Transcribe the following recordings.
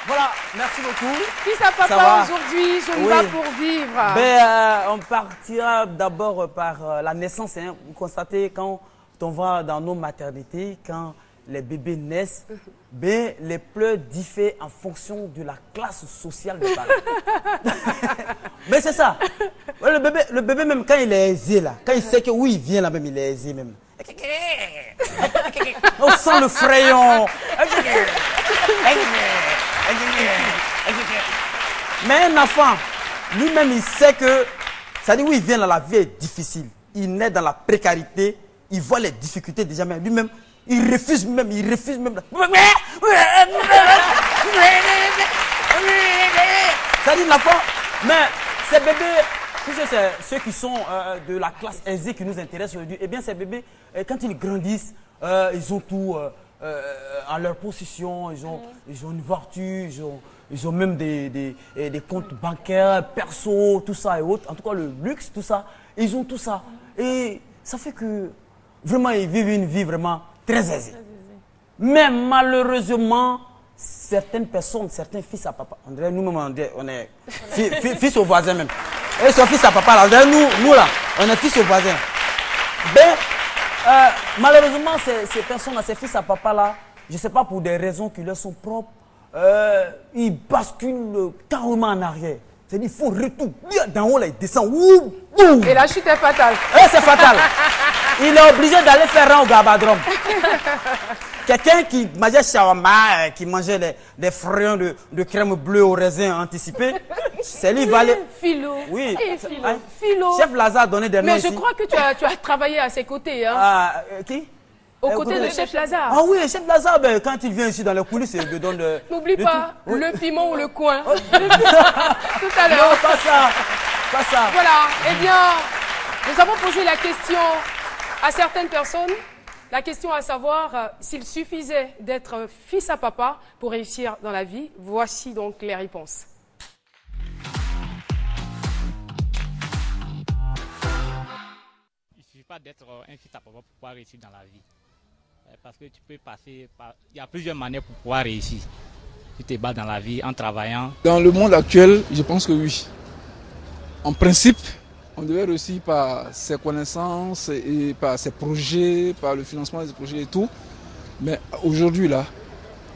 Voilà, merci beaucoup. Fils à papa aujourd'hui, je me bats pour vivre. On partira d'abord par la naissance. Hein. Vous constatez quand on va dans nos maternités, quand les bébés naissent, les pleurs diffèrent en fonction de la classe sociale des parents. Mais c'est ça. Le bébé même quand il est aisé là, quand il sait que oui il vient là même, il est aisé même. On sent le frayon. Mais un enfant, lui-même il sait que, ça dit oui il vient là, la vie est difficile. Il naît dans la précarité, il voit les difficultés déjà même. Lui-même, il refuse même. Ça dit l'enfant, mais ces bébés, c'est ceux qui sont de la classe aisée qui nous intéressent aujourd'hui, eh bien ces bébés, quand ils grandissent, ils ont tout en leur possession, ils ont une voiture, ils ont même des comptes bancaires, perso, tout ça et autres. En tout cas, le luxe, tout ça, ils ont tout ça. Et ça fait que vraiment, ils vivent une vie vraiment très aisée. Mais malheureusement, certaines personnes, certains fils à papa, on dirait nous-mêmes, on est fils au voisin même. Et son fils à papa, là, nous là, on est fils au voisin. Malheureusement, ces personnes-là, ces fils à papa là, je ne sais pas pour des raisons qui leur sont propres, ils basculent carrément en arrière. C'est-à-dire qu'il faut retour. D'en haut, là, il descend. Et la chute est fatale. C'est fatal. Il est obligé d'aller faire rang au gabadrome. Quelqu'un qui mangeait shawarma, qui mangeait des frayons de crème bleue au raisin anticipé, c'est lui qui va aller... Philo. Oui. Philo. Chef Lazare a donné des noms. Mais je crois que tu as travaillé à ses côtés. Hein. Qui? Aux côtés de Chef Lazare. Ah oui, Chef Lazare, quand il vient ici dans les coulisses, il me donne de... N'oublie pas le piment ou le coin. Oh. Tout à l'heure. Non, pas ça. Pas ça. Voilà. Eh bien, nous avons posé la question à certaines personnes. La question à savoir s'il suffisait d'être fils à papa pour réussir dans la vie. Voici donc les réponses. Il ne suffit pas d'être un fils à papa pour pouvoir réussir dans la vie. Parce que tu peux passer par... Il y a plusieurs manières pour pouvoir réussir. Tu te bats dans la vie en travaillant. Dans le monde actuel, je pense que oui. En principe, on devait réussir par ses connaissances et par ses projets, par le financement des projets et tout. Mais aujourd'hui, là,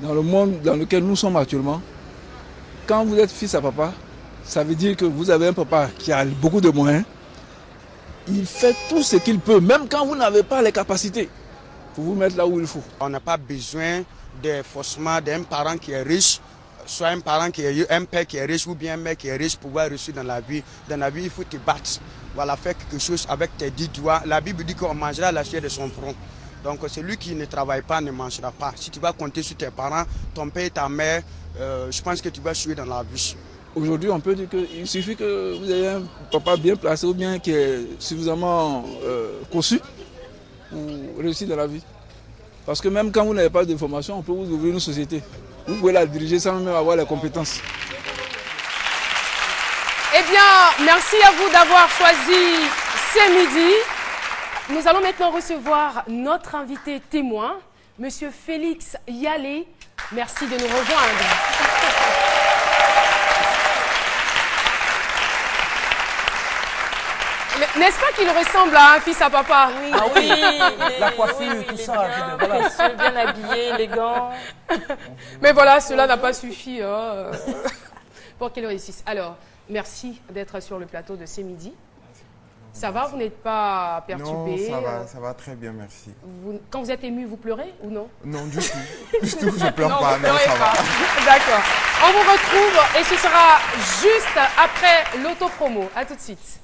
dans le monde dans lequel nous sommes actuellement, quand vous êtes fils à papa, ça veut dire que vous avez un papa qui a beaucoup de moyens. Il fait tout ce qu'il peut, même quand vous n'avez pas les capacités, pour vous mettre là où il faut. On n'a pas besoin forcément d'un parent qui est riche, soit un père qui est riche ou bien un mère qui est riche pour pouvoir réussir dans la vie. Dans la vie, il faut te battre. Voilà, faire quelque chose avec tes 10 doigts. La Bible dit qu'on mangera la chair de son front. Donc celui qui ne travaille pas ne mangera pas. Si tu vas compter sur tes parents, ton père et ta mère, je pense que tu vas jouer dans la vie. Aujourd'hui, on peut dire qu'il suffit que vous ayez un papa bien placé ou bien qui est suffisamment conçu pour réussir dans la vie. Parce que même quand vous n'avez pas de formation, on peut vous ouvrir une société. Vous pouvez la diriger sans même avoir les compétences. Eh bien, merci à vous d'avoir choisi C'est Midi. Nous allons maintenant recevoir notre invité témoin, Monsieur Félix Yalé. Merci de nous rejoindre. N'est-ce pas qu'il ressemble à un fils à papa? Oui, ah oui, la coiffure, tout ça. Voilà. Bien habillé, élégant. Mais voilà, cela n'a pas suffi pour qu'il réussisse. Alors, merci d'être sur le plateau de C'est Midi. Ça va, vous n'êtes pas perturbé? Non, ça va très bien, merci. Quand vous êtes ému, vous pleurez ou non? Non, du tout. Du tout, je pleure non, pas, mais ça va. D'accord. On vous retrouve et ce sera juste après l'autopromo. À tout de suite.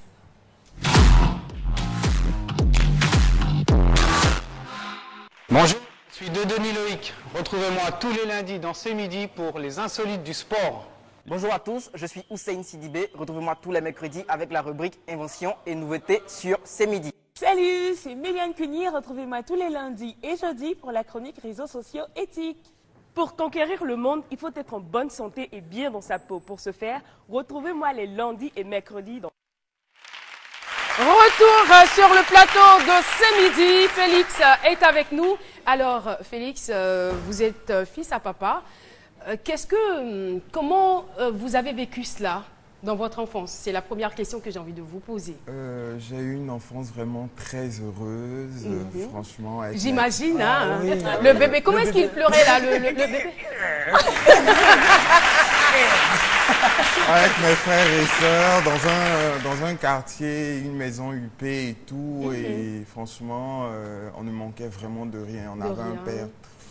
Bonjour, je suis Denis Loïc. Retrouvez-moi tous les lundis dans C'est Midi pour les insolites du sport. Bonjour à tous, je suis Hussein Sidibé. Retrouvez-moi tous les mercredis avec la rubrique Invention et nouveautés sur C'est Midi. Salut, c'est Méliane Cuny. Retrouvez-moi tous les lundis et jeudis pour la chronique réseaux sociaux éthiques. Pour conquérir le monde, il faut être en bonne santé et bien dans sa peau. Pour ce faire, retrouvez-moi les lundis et mercredis dans... Retour sur le plateau de C'est Midi. Félix est avec nous. Alors, Félix, vous êtes fils à papa. Comment vous avez vécu cela dans votre enfance? C'est la première question que j'ai envie de vous poser. J'ai eu une enfance vraiment très heureuse, franchement. J'imagine, hein. Oui. Le bébé, comment est-ce qu'il pleurait là, le bébé? Avec mes frères et sœurs, dans un quartier, une maison huppée et tout. Et franchement, on ne manquait vraiment de rien. On avait un père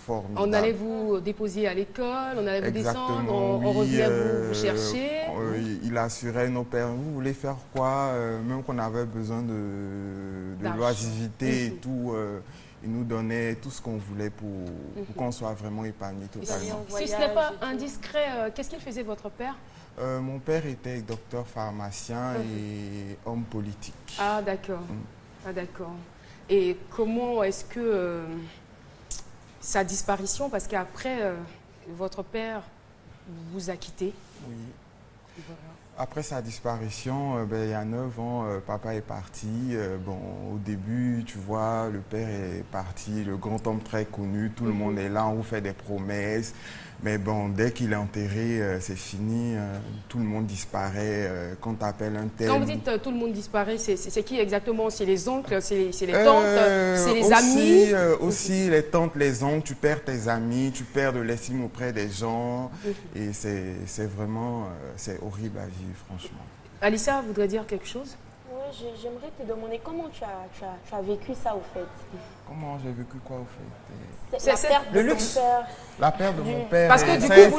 formidable. On allait vous déposer à l'école, on allait vous descendre, on revenait vous chercher. Il assurait nos pères. Vous voulez faire quoi? Même qu'on avait besoin de loisiveté et tout. Il nous donnait tout ce qu'on voulait pour qu'on soit vraiment épanoui totalement. Si ce n'est pas indiscret, qu'est-ce qu'il faisait votre père? Mon père était docteur pharmacien et homme politique. Ah d'accord. Ah d'accord. Et comment est-ce que sa disparition, parce qu'après votre père vous a quitté? Oui. Après sa disparition, il y a 9 ans, papa est parti. Bon, au début, tu vois, le père est parti, le grand homme très connu, tout le monde est là, on vous fait des promesses. Mais bon, dès qu'il est enterré, c'est fini, tout le monde disparaît. Quand tu appelles un tel... Quand vous dites tout le monde disparaît, c'est qui exactement? C'est les oncles, c'est les tantes, c'est les amis? Aussi les tantes, les oncles, tu perds tes amis, tu perds de l'estime auprès des gens. Et c'est vraiment, c'est horrible à vivre, franchement. Alissa voudrait dire quelque chose? Oui, j'aimerais te demander comment tu as vécu ça au fait. Comment j'ai vécu quoi au fait? C'est la perte de ton père. La perte de mon père. Parce que du coup,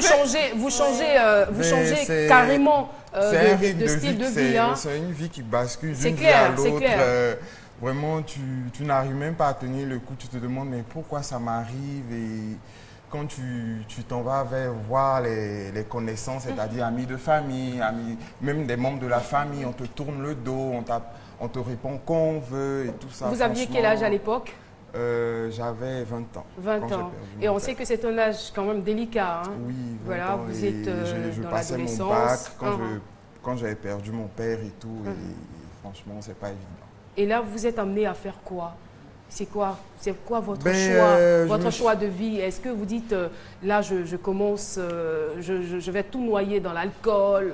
vous changez carrément de style de vie. C'est une vie qui bascule d'une vie à l'autre. Vraiment, tu n'arrives même pas à tenir le coup. Tu te demandes, mais pourquoi ça m'arrive? Et quand tu t'en vas voir les connaissances, c'est-à-dire amis de famille, amis, même des membres de la famille, on te tourne le dos, on te répond qu'on veut et tout ça. Vous aviez quel âge à l'époque? J'avais 20 ans. 20 ans. Et on sait que c'est un âge quand même délicat. Hein? Oui, voilà, ans, vous êtes je dans passais l'adolescence. mon bac quand j'avais perdu mon père et tout. Et franchement, c'est pas évident. Et là, vous êtes amené à faire quoi? C'est quoi votre choix de vie? Est-ce que vous dites, là, je commence, je vais tout noyer dans l'alcool?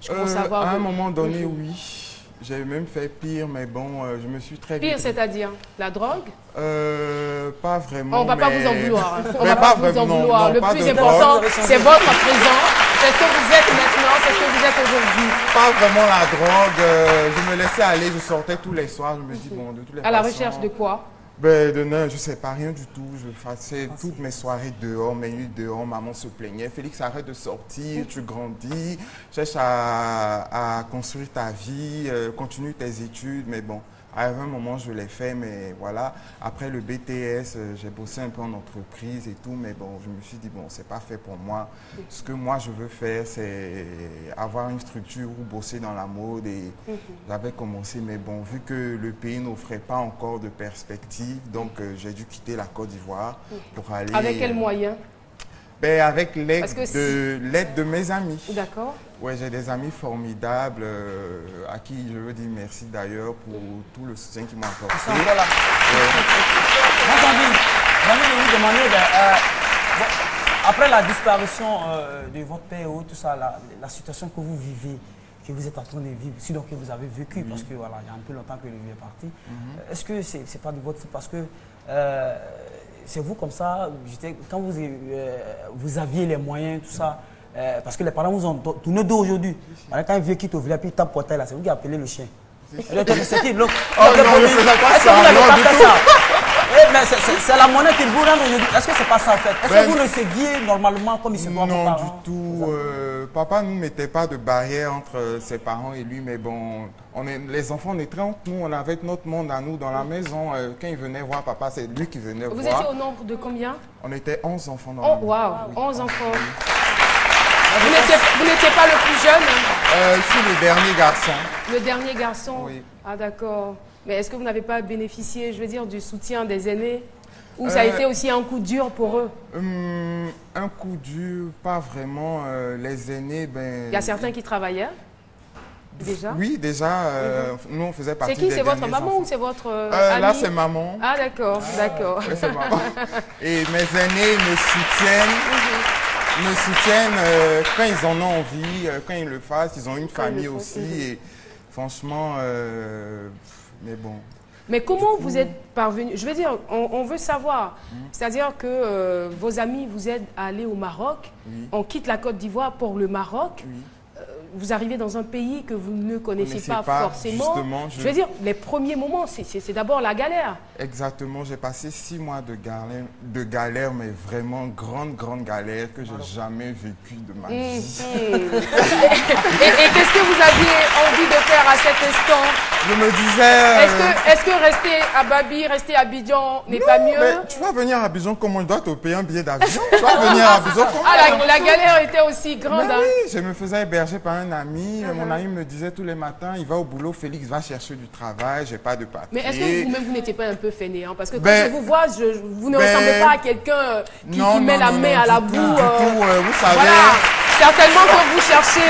À un moment donné, oui. J'ai même fait pire, mais bon, je me suis très Pire, c'est-à-dire la drogue? Pas vraiment. On ne va pas vous en vouloir. Hein. On ne va pas vous en vouloir. Le plus important, c'est votre présent. C'est ce que vous êtes maintenant, c'est ce que vous êtes aujourd'hui. Pas vraiment la drogue. Je me laissais aller, je sortais tous les soirs. Je me dis, bon, de toutes les façons... À la recherche de quoi? Je ne sais pas, rien du tout. Je faisais toutes mes soirées dehors, mes nuits dehors. Maman se plaignait. Félix, arrête de sortir, tu grandis, cherche à construire ta vie, continue tes études. Mais bon, à un moment, je l'ai fait, mais voilà. Après le BTS, j'ai bossé un peu en entreprise et tout, mais bon, je me suis dit, bon, c'est pas fait pour moi. Ce que moi, je veux faire, c'est avoir une structure ou bosser dans la mode. Et j'avais commencé, mais bon, vu que le pays n'offrait pas encore de perspective, donc j'ai dû quitter la Côte d'Ivoire pour aller... Avec quels moyens? Avec l'aide de mes amis. D'accord. Oui, j'ai des amis formidables à qui je veux dire merci d'ailleurs pour tout le soutien qu'ils m'ont apporté. Voilà. J'ai envie de vous demander, après la disparition de votre père ou tout ça, la situation que vous vivez, que vous êtes en train de vivre, sinon que vous avez vécu, parce que voilà, il y a un peu longtemps que lui est parti. Est-ce que c'est pas de votre faute? Parce que c'est vous comme ça, quand vous aviez les moyens, tout ça, parce que les parents vous ont tourné dos aujourd'hui. Quand un vieux quitte au village, puis il tape portail là, c'est vous qui appelez le chien. C'est la monnaie qu'il vous rend aujourd'hui. Est-ce que c'est pas ça en fait? Est-ce que vous le saviez normalement comme il se doit? Non, du tout. Papa ne mettait pas de barrière entre ses parents et lui, mais bon, les enfants, on est très entre nous, on avait notre monde à nous dans la maison. Quand il venait voir papa, c'est lui qui venait voir. Vous étiez au nombre de combien? On était 11 enfants dans la maison. Waouh, 11 enfants. Vous n'étiez pas le plus jeune? Je suis le dernier garçon. Le dernier garçon? Oui. Ah d'accord. Mais est-ce que vous n'avez pas bénéficié, je veux dire, du soutien des aînés? Ou ça a été aussi un coup dur pour eux? Un coup dur, pas vraiment. Les aînés, ben... Il y a certains qui travaillaient déjà? Oui, déjà. Nous, on faisait partie des C'est qui? C'est votre maman ou c'est votre ami? Là, c'est maman. Ah d'accord, d'accord. Oui, c'est maman. Et mes aînés me soutiennent. me soutiennent quand ils en ont envie, quand ils le fassent. Ils ont une famille aussi. Et franchement, mais bon. Mais comment vous êtes parvenu? Je veux dire, on veut savoir. C'est-à-dire que vos amis vous aident à aller au Maroc. On quitte la Côte d'Ivoire pour le Maroc. Vous arrivez dans un pays que vous ne connaissez pas forcément. Je veux dire, les premiers moments, c'est d'abord la galère. Exactement. J'ai passé 6 mois de galère, mais vraiment grande galère que j'ai jamais vécue de ma vie. Et qu'est-ce que vous aviez envie de faire à cet instant? Je me disais... Est-ce que rester à Babi, rester à Abidjan n'est pas mieux? Mais tu vas venir à Abidjan, comment on doit te payer un billet d'avion? Tu vas venir à Abidjan comment? Ah, la galère était aussi grande. Mais oui, je me faisais héberger par un ami. Mon ami me disait tous les matins, il va au boulot, Félix va chercher du travail, j'ai pas de papier. Mais est-ce que vous-même, vous n'étiez pas un peu fainéant? Parce que quand je vous vois, vous ne ressemblez pas à quelqu'un qui met la main à la boue. Vous savez... Voilà. Certainement que vous cherchez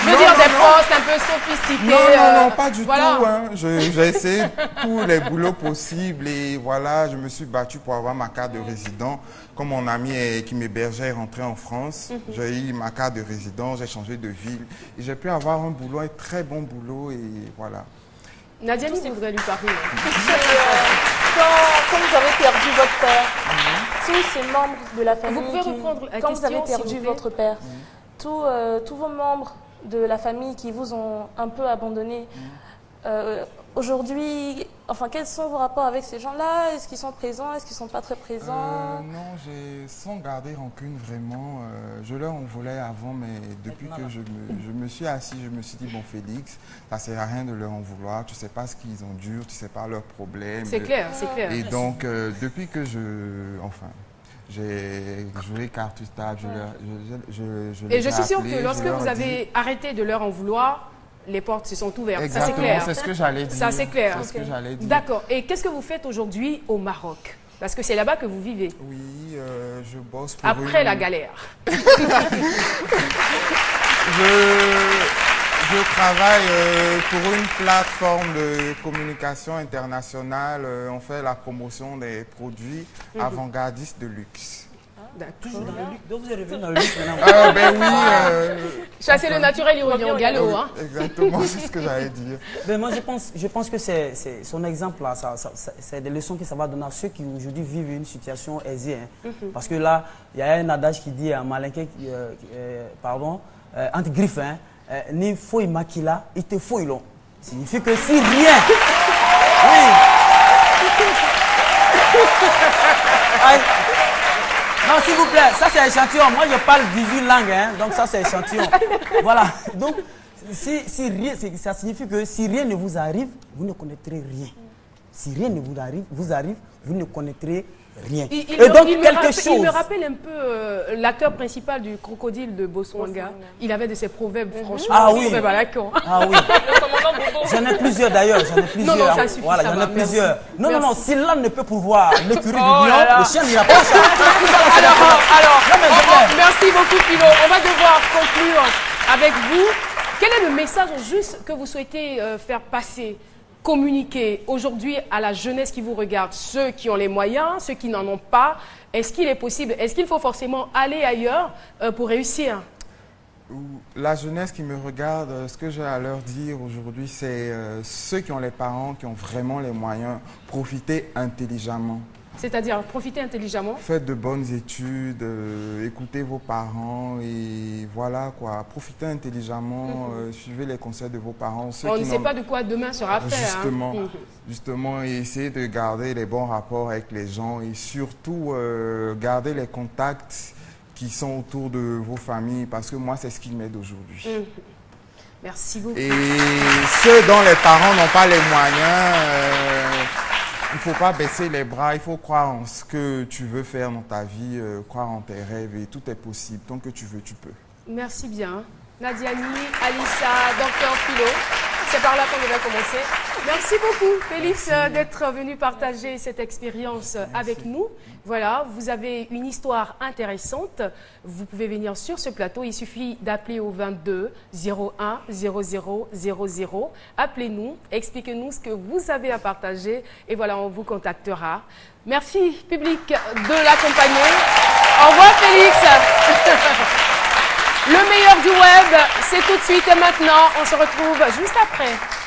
des postes un peu sophistiqués. Non, pas du tout. Hein. J'ai essayé tous les boulots possibles et voilà, je me suis battu pour avoir ma carte de résident. Comme mon ami qui m'hébergeait est rentré en France, j'ai eu ma carte de résident, j'ai changé de ville et j'ai pu avoir un boulot, un très bon boulot et voilà. Nadia, vous voudrez lui parler. Quand vous avez perdu votre père, tous ces membres de la famille, vous pouvez reprendre la quand question, vous avez perdu votre père, tous vos membres de la famille qui vous ont un peu abandonné, aujourd'hui, enfin, quels sont vos rapports avec ces gens-là? Est-ce qu'ils sont présents? Est-ce qu'ils ne sont pas très présents? Non, sans garder rancune, vraiment. Je leur en voulais avant, mais depuis que je me suis assis, je me suis dit, bon, Félix, ça ne sert à rien de leur en vouloir. Tu ne sais pas ce qu'ils endurent, tu ne sais pas leurs problèmes. C'est clair, c'est clair. Et donc, depuis que j'ai joué carte sur table, et je suis sûre que lorsque vous avez arrêté de leur en vouloir, les portes se sont ouvertes. Exactement, ça c'est clair. C'est ce que j'allais dire. Ça c'est clair. C'est ce que j'allais dire. D'accord. Et qu'est-ce que vous faites aujourd'hui au Maroc? Parce que c'est là-bas que vous vivez. Oui, je bosse pour après la galère. Je travaille pour une plateforme de communication internationale. On fait la promotion des produits avant-gardistes de luxe. Toujours dans le luxe. Donc vous êtes revenu dans le luxe maintenant. Ben oui. Chasser le naturel, il revient au galop. Hein. Exactement, c'est ce que j'allais dire. Ben moi, je pense que c'est son exemple là, c'est des leçons que ça va donner à ceux qui aujourd'hui vivent une situation aisée. Hein. Parce que là, il y a un adage qui dit à Malinké, entre griffes, hein, ni fouille maquilla, il te fouille long. Signifie que si rien. Non, s'il vous plaît, ça c'est échantillon. Moi, je parle 18 langues, hein, donc ça c'est échantillon. Voilà. Donc, si rien, ça signifie que si rien ne vous arrive, vous ne connaîtrez rien. Si rien ne vous arrive, vous ne connaîtrez rien. Il me rappelle un peu l'acteur principal du Crocodile de Boswanga. Il avait de ses proverbes, franchement, proverbes à la con. Ah oui. J'en ai plusieurs d'ailleurs. Non, ça suffit. Voilà, j'en ai plusieurs. Merci. Non, si l'âne ne peut pouvoir l'écurie du lion, le chien n'ira pas au chat. Merci beaucoup, Philo. On va devoir conclure avec vous. Quel est le message juste que vous souhaitez faire passer, communiquer aujourd'hui à la jeunesse qui vous regarde, ceux qui ont les moyens, ceux qui n'en ont pas? Est-ce qu'il est possible, est-ce qu'il faut forcément aller ailleurs pour réussir? La jeunesse qui me regarde, ce que j'ai à leur dire aujourd'hui, c'est ceux qui ont les parents, qui ont vraiment les moyens, profitez intelligemment. C'est-à-dire profiter intelligemment? Faites de bonnes études, écoutez vos parents et voilà quoi. Profitez intelligemment, suivez les conseils de vos parents. On ne sait pas de quoi demain sera fait. Justement, justement, et essayez de garder les bons rapports avec les gens et surtout garder les contacts qui sont autour de vos familles parce que moi c'est ce qui m'aide aujourd'hui. Merci beaucoup. Et ceux dont les parents n'ont pas les moyens, il ne faut pas baisser les bras, il faut croire en ce que tu veux faire dans ta vie, croire en tes rêves et tout est possible. Tant que tu veux, tu peux. Merci bien. Nadiani, Alissa, Dr Philo, c'est par là qu'on devait commencer. Merci beaucoup, Félix, d'être venu partager cette expérience avec nous. Voilà, vous avez une histoire intéressante. Vous pouvez venir sur ce plateau. Il suffit d'appeler au 22 01 00 00. Appelez-nous, expliquez-nous ce que vous avez à partager. Et voilà, on vous contactera. Merci, public, de l'accompagner. Au revoir Félix. Le meilleur du web, c'est tout de suite et maintenant. On se retrouve juste après.